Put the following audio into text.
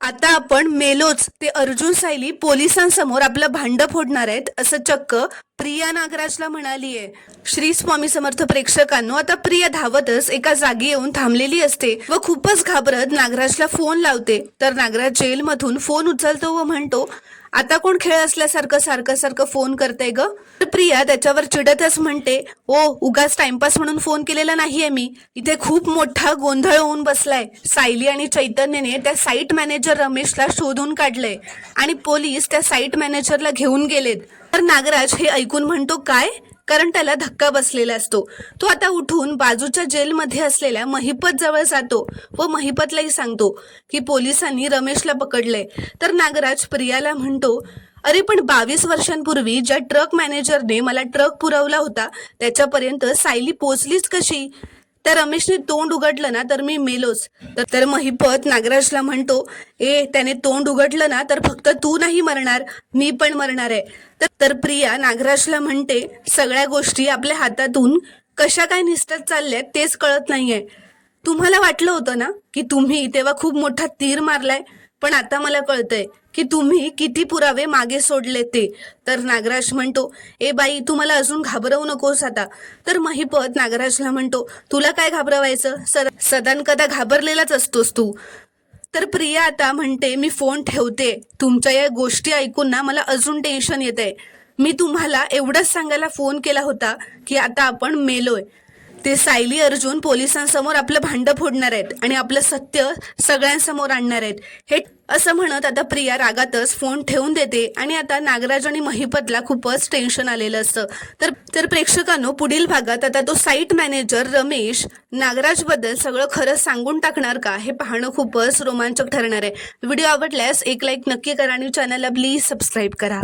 आता आपण मेलोच ते अर्जुन सायली पोलिसांसमोर आपलं भांड फोडणार आहेत असं चक्क प्रिया नागराजला म्हणालीये। श्री स्वामी समर्थ प्रेक्षकांनो, आता प्रिया धावतच एका जागी येऊन थांबलेली असते व खूपच घाबरत नागराजला फोन लावते। तर नागराज जेलमधून फोन उचलतो व म्हणतो, आता कोण खेळ असल्यासारखं सारखं सारखं फोन करते ग। प्रिया त्याच्यावर चिडतच म्हणते, ओ उगाच टाइमपास म्हणून फोन केलेला नाहीये मी, इथे खूप मोठा गोंधळ होऊन बसलाय। सायली आणि चैतन्यने त्या साईट मॅनेजर रमेशला शोधून काढलंय आणि पोलीस त्या साईट मॅनेजरला घेऊन गेलेत। तर नागराज हे ऐकून म्हणतो, काय? कारण त्याला धक्का बसलेला असतो। तो आता उठून बाजूच्या जेलमध्ये असलेल्या महिपत जवळ जातो व महिपतलाही सांगतो की पोलिसांनी रमेशला पकडलंय। तर नागराज प्रियाला म्हणतो, अरे पण 22 वर्षांपूर्वी ज्या ट्रक मॅनेजरने मला ट्रक पुरवला होता त्याच्यापर्यंत सायली पोचलीच कशी? त्या रमेशने तोंड उघडलं ना तर मी मेलोच। तर महिपत नागराजला म्हणतो, त्याने तोंड उघडलं ना तर फक्त तू नाही मरणार, मी पण मरणार आहे। तर प्रिया नागराजला म्हणते, सगळ्या गोष्टी आपल्या हातातून कशा काय निसटत चालल्यात तेच कळत नाहीये। तुम्हाला वाटलं होतं ना की तुम्ही तेव्हा खूप मोठा तीर मारलाय, पण आता मला कळतंय की तुम्ही किती पुरावे मागे सोडले ते। तर नागराज म्हणतो, बाई तू मला अजून घाबरवू नकोस आता। तर महिपत नागराजला म्हणतो, तुला काय घाबरवायचं, सदान कदा घाबरलेलाच असतोस तू। तर प्रिया आता म्हणते, मी फोन ठेवते, तुमच्या या गोष्टी ऐकून ना मला अजून टेन्शन येतंय। मी तुम्हाला एवढंच सांगायला फोन केला होता की आता आपण मेलोय। ते सायली अर्जुन पोलिसांसमोर आपलं भांड फोडणार आहेत आणि आपलं सत्य सगळ्यांसमोर आणणार आहेत, हे असं म्हणत आता प्रिया रागातच फोन ठेवून देते। आणि आता नागराज आणि महिपतला खूपच टेन्शन आलेलं असतं। तर प्रेक्षकांनो, पुढील भागात आता तो साईट मॅनेजर रमेश नागराज बद्दल सगळं खरं सांगून टाकणार का, हे पाहणं खूपच रोमांचक ठरणार आहे। व्हिडिओ आवडल्यास एक लाईक नक्की करा आणि चॅनलला प्लीज सबस्क्राईब करा।